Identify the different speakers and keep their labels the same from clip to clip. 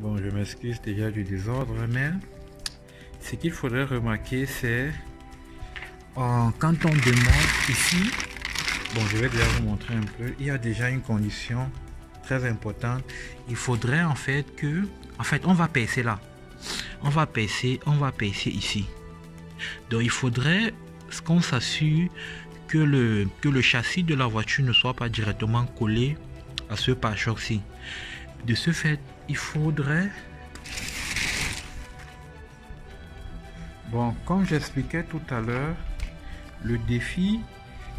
Speaker 1: Bon, je m'excuse déjà du désordre, mais ce qu'il faudrait remarquer, c'est quand on démonte ici, bon, je vais déjà vous montrer un peu, il y a déjà une condition très importante. Il faudrait en fait que, on va percer là, on va percer ici. Donc il faudrait qu'on s'assure que le châssis de la voiture ne soit pas directement collé à ce pare-choc-ci. De ce fait, il faudrait... Bon, comme j'expliquais tout à l'heure, le défi,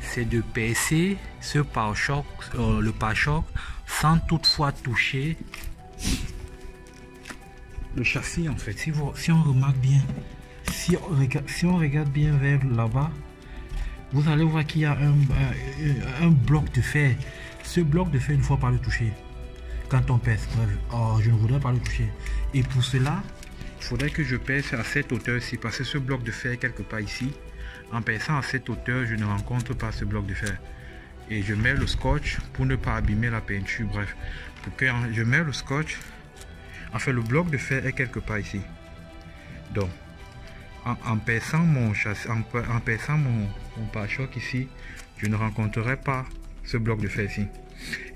Speaker 1: c'est de percer ce pare-choc, le pare-choc, sans toutefois toucher le châssis en fait. Si on remarque bien, si on regarde bien vers là-bas, vous allez voir qu'il y a un bloc de fer. Ce bloc de fer, il ne faut pas le toucher quand on pèse. Je ne voudrais pas le toucher. Et pour cela, il faudrait que je pèse à cette hauteur-ci, parce que ce bloc de fer est quelque part ici. En pèsant à cette hauteur, je ne rencontre pas ce bloc de fer. Et je mets le scotch pour ne pas abîmer la peinture. Bref, pour que je mets le scotch. Enfin, le bloc de fer est quelque part ici. Donc, en perçant mon châssis, en perçant mon pare-choc ici, je ne rencontrerai pas ce bloc de fer ici.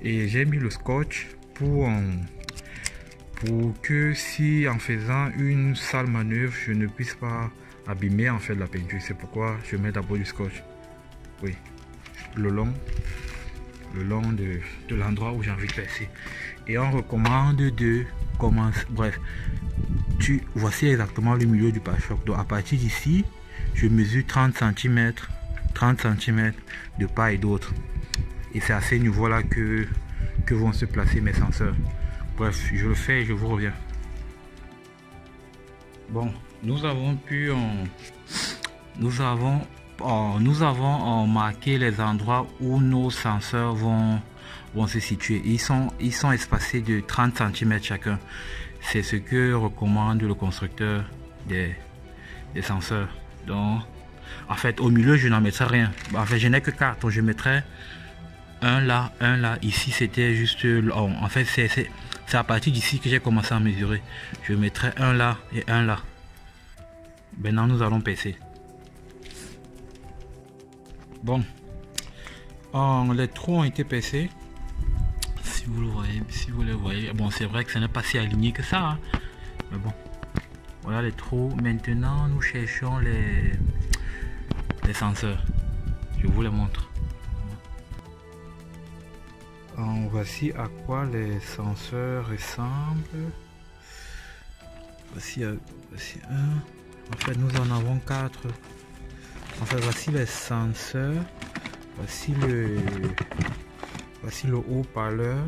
Speaker 1: Et j'ai mis le scotch pour que si en faisant une sale manœuvre, je ne puisse pas abîmer en fait la peinture. C'est pourquoi je mets d'abord du scotch. Oui, le long de l'endroit où j'ai envie de percer. Et on recommande de commencer. Bref, voici exactement le milieu du pare-choc. Donc à partir d'ici, je mesure 30 cm de part et d'autre. Et c'est à ces niveaux-là que vont se placer mes senseurs. Bref, je le fais et je vous reviens. Bon, nous avons marqué les endroits où nos senseurs vont se situer. Ils sont espacés de 30 cm chacun. C'est ce que recommande le constructeur des senseurs. Donc, en fait, au milieu, je n'en mettrai rien. En fait, je n'ai que 4. Donc, je mettrai un là. Ici, c'était juste... En fait, c'est à partir d'ici que j'ai commencé à mesurer. Je mettrai un là et un là. Maintenant, nous allons percer. Bon. Les trous ont été percés. Si vous le voyez, si vous les voyez. Bon, c'est vrai que ce n'est pas si aligné que ça. Hein. Mais bon. Voilà les trous. Maintenant, nous cherchons les senseurs. Je vous les montre. Voici à quoi les senseurs ressemblent. Voici un. En fait, nous en avons 4. En fait, voici les senseurs. Voici le haut-parleur.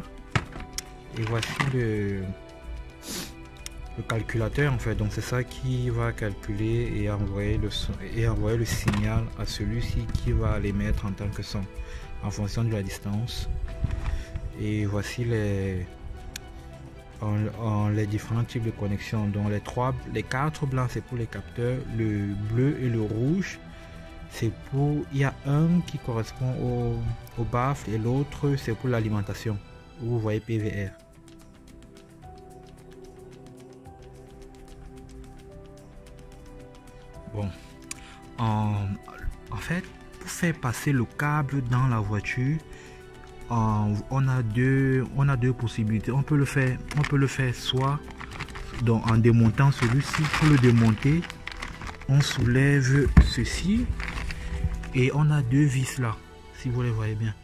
Speaker 1: Et voici le calculateur en fait. Donc c'est ça qui va calculer et envoyer le signal à celui-ci qui va l'émettre en tant que son en fonction de la distance. Et voici les différents types de connexions. Donc les 4 blancs c'est pour les capteurs, le bleu et le rouge c'est pour, il y a un qui correspond au baffle et l'autre c'est pour l'alimentation. Vous voyez PVR. Bon, en fait, pour faire passer le câble dans la voiture, on a deux possibilités. On peut le faire soit donc en démontant celui-ci. Pour le démonter, on soulève ceci et on a 2 vis là. Si vous les voyez bien,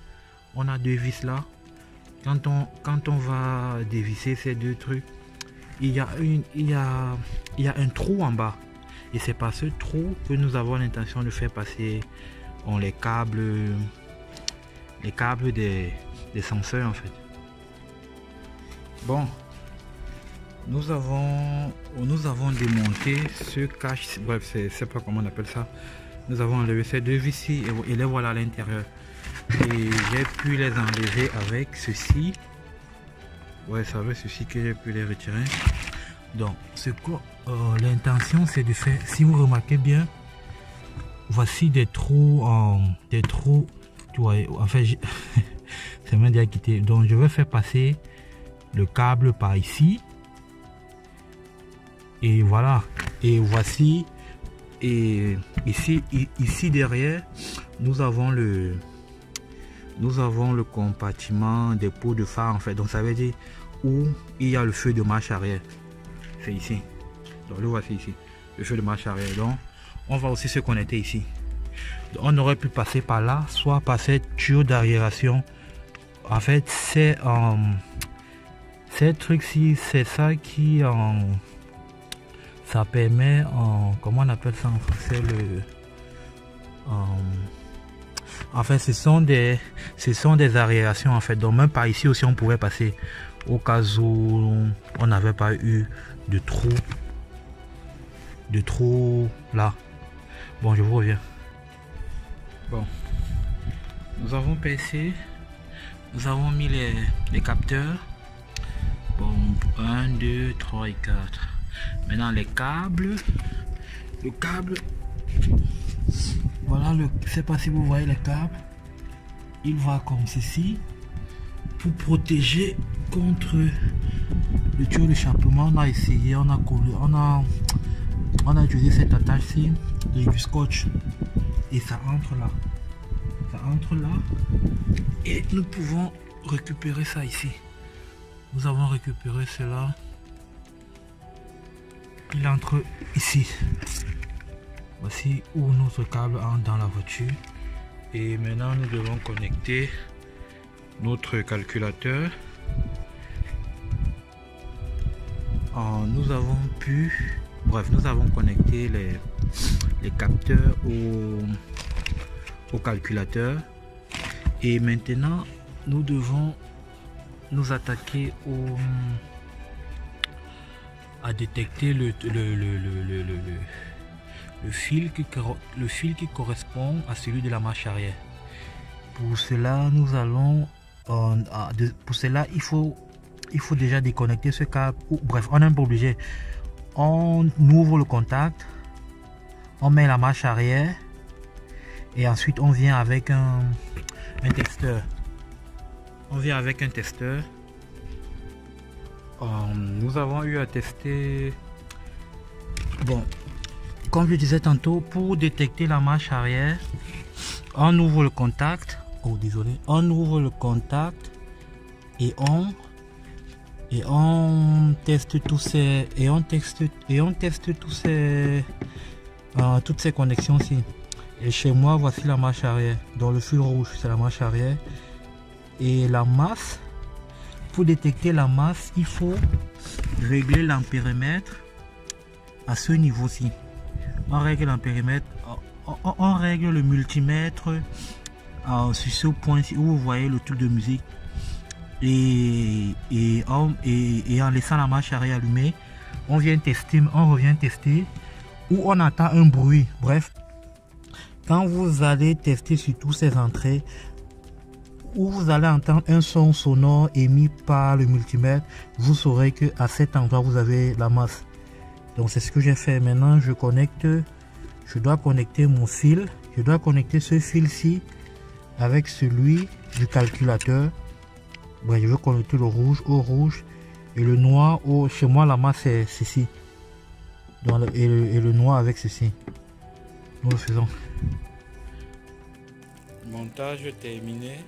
Speaker 1: on a 2 vis là. Quand on va dévisser ces 2 trucs, il y a un trou en bas. Et c'est par ce trou que nous avons l'intention de faire passer les câbles des senseurs en fait. Bon, nous avons démonté ce cache, bref, c'est pas comment on appelle ça. Nous avons enlevé ces 2 vis et les voilà à l'intérieur. Et j'ai pu les enlever avec ceci. Ouais, c'est avec ceci que j'ai pu les retirer. Donc, l'intention c'est de faire, si vous remarquez bien, voici des trous, tu vois, en fait, c'est même déjà quitté. Donc, je vais faire passer le câble par ici Et voilà. Et voici. Et ici derrière, nous avons le compartiment des pots de phare en fait. Donc ça veut dire où il y a le feu de marche arrière. C'est ici. Donc le voici ici. Le feu de marche arrière. Donc on va aussi se connecter ici. Donc, on aurait pu passer par là, soit par cette tuyau d'aération. En fait, c'est ces trucs-ci, c'est ça qui ça permet comment on appelle ça en français, en fait ce sont des aérations en fait. Donc même par ici aussi on pouvait passer au cas où on n'avait pas eu de trou là. Bon, je vous reviens. Bon, nous avons percé, nous avons mis les capteurs. Bon, 1, 2, 3 et 4. Maintenant les câbles. Le câble. Voilà, je sais pas si vous voyez les câbles. Il va comme ceci. Pour protéger contre le tuyau d'échappement. On a essayé, on a collé, on a utilisé cette attache-ci et du scotch. Et ça entre là. Ça entre là. Et nous pouvons récupérer ça ici. Nous avons récupéré cela. Il entre ici. Voici où notre câble entre dans la voiture. Et maintenant nous devons connecter notre calculateur. Nous avons pu, bref, nous avons connecté les capteurs au calculateur. Et maintenant nous devons nous attaquer à détecter le fil qui correspond à celui de la marche arrière. Pour cela nous allons pour cela il faut déjà déconnecter ce câble, bref, on n'est pas obligé. On ouvre le contact, on met la marche arrière et ensuite on vient avec un testeur. On vient avec un testeur. Nous avons eu à tester. Bon, comme je disais tantôt, pour détecter la marche arrière, on ouvre le contact. Oh, désolé. On ouvre le contact et on teste tous ces toutes ces connexions-ci. Et chez moi, voici la marche arrière. Dans le fil rouge, c'est la marche arrière. Et la masse, pour détecter la masse, il faut régler l'ampérimètre à ce niveau-ci. On règle l'ampérimètre, on règle le multimètre sur ce point-ci où vous voyez le truc de musique. Et en laissant la marche arrière allumée, on vient tester, on revient tester, ou on entend un bruit. Bref, quand vous allez tester sur toutes ces entrées, où vous allez entendre un son sonore émis par le multimètre, vous saurez que à cet endroit vous avez la masse. Donc c'est ce que j'ai fait. Maintenant je dois connecter mon fil, je dois connecter ce fil-ci avec celui du calculateur. Ouais, je veux connecter le rouge au rouge et le noir au... Chez moi la masse c'est ceci. Et le noir avec ceci. Nous le faisons. Montage terminé.